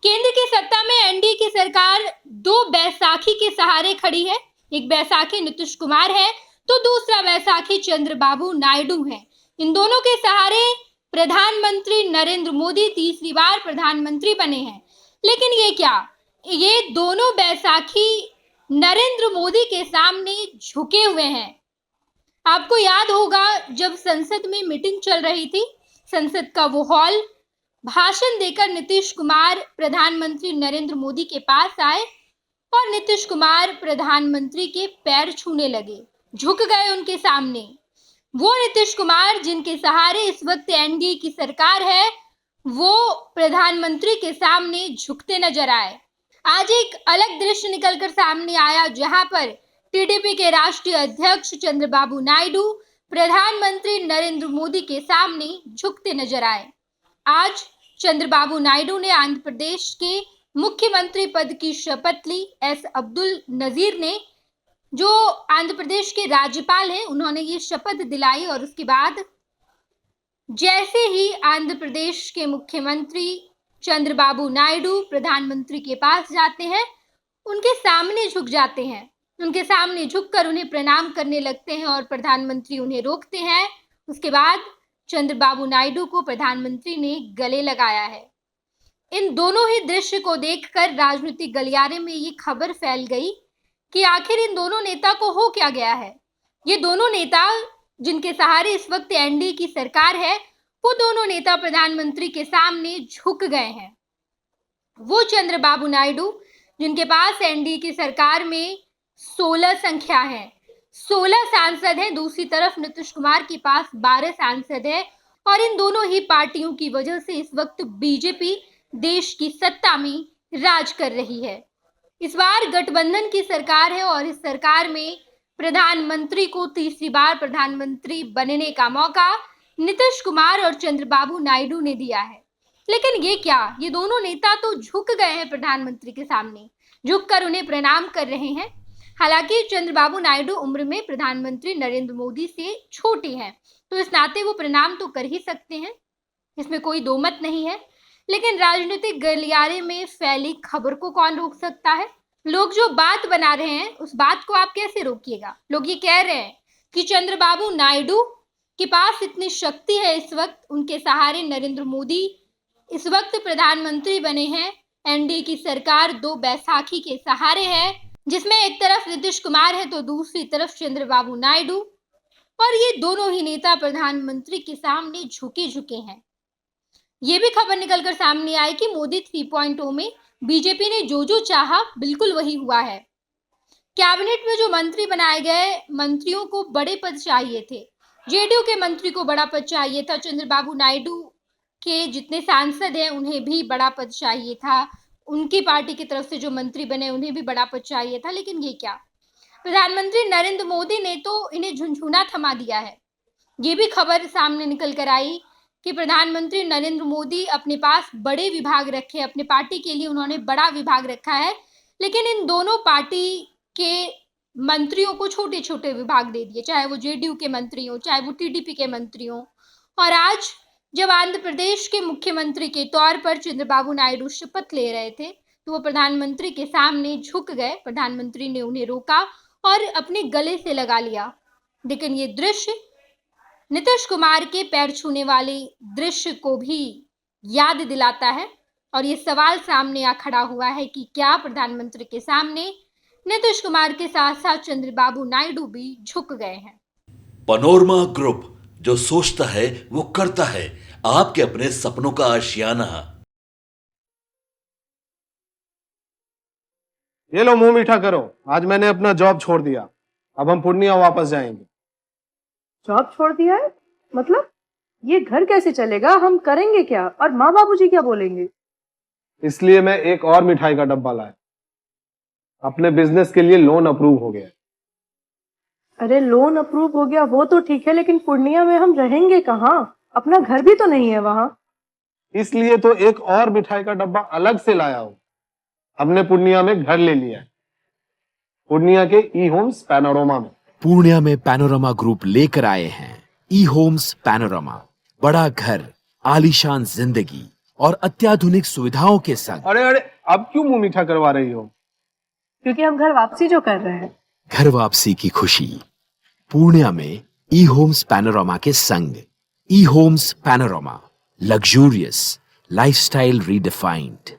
केंद्र की सत्ता में एनडीए की सरकार दो बैसाखी के सहारे खड़ी है। एक बैसाखी नीतीश कुमार है तो दूसरा बैसाखी चंद्रबाबू नायडू है। इन दोनों के सहारे प्रधानमंत्री नरेंद्र मोदी तीसरी बार प्रधानमंत्री बने हैं। लेकिन ये क्या, ये दोनों बैसाखी नरेंद्र मोदी के सामने झुके हुए हैं। आपको याद होगा जब संसद में मीटिंग चल रही थी, संसद का वो हॉल, भाषण देकर नीतीश कुमार प्रधानमंत्री नरेंद्र मोदी के पास आए और नीतीश कुमार प्रधानमंत्री के पैर छूने लगे, झुक गए उनके सामने। वो नीतीश कुमार जिनके सहारे इस वक्त एनडीए की सरकार है, वो प्रधानमंत्री के सामने झुकते नजर आए। आज एक अलग दृश्य निकलकर सामने आया जहां पर टीडीपी के राष्ट्रीय अध्यक्ष चंद्रबाबू नायडू प्रधानमंत्री नरेंद्र मोदी के सामने झुकते नजर आए। आज चंद्रबाबू नायडू ने आंध्र प्रदेश के मुख्यमंत्री पद की शपथ ली। एस अब्दुल नजीर ने, जो आंध्र प्रदेश के राज्यपाल हैं, उन्होंने ये शपथ दिलाई और उसके बाद जैसे ही आंध्र प्रदेश के मुख्यमंत्री चंद्रबाबू नायडू प्रधानमंत्री के पास जाते हैं, उनके सामने झुक जाते हैं, उनके सामने झुककर उन्हें प्रणाम करने लगते हैं और प्रधानमंत्री उन्हें रोकते हैं। उसके बाद चंद्रबाबू नायडू को प्रधानमंत्री ने गले लगाया है। इन दोनों ही दृश्य को देखकर राजनीतिक गलियारे में ये खबर फैल गई कि आखिर इन दोनों नेता को हो क्या गया है। ये दोनों नेता जिनके सहारे इस वक्त एनडीए की सरकार है, वो दोनों नेता प्रधानमंत्री के सामने झुक गए हैं। वो चंद्रबाबू नायडू जिनके पास एनडीए की सरकार में 16 संख्या है, 16 सांसद हैं, दूसरी तरफ नीतीश कुमार के पास 12 सांसद है और इन दोनों ही पार्टियों की वजह से इस वक्त बीजेपी देश की सत्ता में राज कर रही है। इस बार गठबंधन की सरकार है और इस सरकार में प्रधानमंत्री को तीसरी बार प्रधानमंत्री बनने का मौका नीतीश कुमार और चंद्रबाबू नायडू ने दिया है। लेकिन ये क्या, ये दोनों नेता तो झुक गए हैं प्रधानमंत्री के सामने, झुककर उन्हें प्रणाम कर रहे हैं। हालांकि चंद्रबाबू नायडू उम्र में प्रधानमंत्री नरेंद्र मोदी से छोटे हैं, तो इस नाते वो प्रणाम तो कर ही सकते हैं, इसमें कोई दो मत नहीं है। लेकिन राजनीतिक गलियारे में फैली खबर को कौन रोक सकता है? लोग जो बात बना रहे हैं उस बात को आप कैसे रोकिएगा? लोग ये कह रहे हैं कि चंद्रबाबू नायडू के पास इतनी शक्ति है, इस वक्त उनके सहारे नरेंद्र मोदी इस वक्त प्रधानमंत्री बने हैं। एनडीए की सरकार दो बैसाखी के सहारे है, जिसमें एक तरफ नीतीश कुमार है तो दूसरी तरफ चंद्रबाबू नायडू, और ये दोनों ही नेता प्रधानमंत्री के सामने झुके हैं। ये भी खबर निकलकर सामने आई कि मोदी 3.0 में बीजेपी ने जो चाहा बिल्कुल वही हुआ है। कैबिनेट में जो मंत्री बनाए गए, मंत्रियों को बड़े पद चाहिए थे, जेडीयू के मंत्री को बड़ा पद चाहिए था, चंद्रबाबू नायडू के जितने सांसद हैं उन्हें भी बड़ा पद चाहिए था, उनकी पार्टी की तरफ से जो मंत्री बने उन्हें भी बड़ा पद चाहिए था। लेकिन ये क्या, प्रधानमंत्री नरेंद्र मोदी ने तो इन्हें झुनझुना थमा दिया है। ये भी खबर सामने निकल कर आई कि प्रधानमंत्री नरेंद्र मोदी अपने पास बड़े विभाग रखे, अपने पार्टी के लिए उन्होंने बड़ा विभाग रखा है, लेकिन इन दोनों पार्टी के मंत्रियों को छोटे छोटे विभाग दे दिए, चाहे वो जेडीयू के मंत्री हो, चाहे वो टीडीपी के मंत्री हो। और आज जब आंध्र प्रदेश के मुख्यमंत्री के तौर पर चंद्रबाबू नायडू शपथ ले रहे थे, तो वो प्रधानमंत्री के सामने झुक गए। प्रधानमंत्री ने उन्हें रोका और अपने गले से लगा लिया। लेकिन ये दृश्य नीतीश कुमार के पैर छूने वाले दृश्य को भी याद दिलाता है और ये सवाल सामने आ खड़ा हुआ है कि क्या प्रधानमंत्री के सामने नीतीश कुमार के साथ साथ चंद्रबाबू नायडू भी झुक गए हैं। पैनोरमा ग्रुप, जो सोचता है वो करता है, आपके अपने सपनों का आशियाना। ये लो, मुंह मीठा करो। आज मैंने अपना जॉब छोड़ दिया, अब हम पूर्णिया वापस जाएंगे। जॉब छोड़ दिया है? मतलब ये घर कैसे चलेगा? हम करेंगे क्या? और माँ बाबूजी क्या बोलेंगे? इसलिए मैं एक और मिठाई का डब्बा लाया। अपने बिजनेस के लिए लोन अप्रूव हो गया। अरे लोन अप्रूव हो गया वो तो ठीक है, लेकिन पूर्णिया में हम रहेंगे कहाँ? अपना घर भी तो नहीं है वहां। इसलिए तो एक और मिठाई का डब्बा अलग से लाया हूं। हमने पूर्णिया में घर ले लिया है, पूर्णिया के ई होम्स पैनोरमा में। पूर्णिया में पैनोरमा ग्रुप लेकर आए हैं ई होम्स पैनोरमा। बड़ा घर, आलीशान जिंदगी, और अत्याधुनिक सुविधाओं के संग अरे अरे, अब क्यों मुंह मीठा करवा रही हो? क्योंकि हम घर वापसी जो कर रहे हैं। घर वापसी की खुशी पूर्णिया में ई होम्स पैनोरामा के संग। E homes panorama, luxurious lifestyle redefined.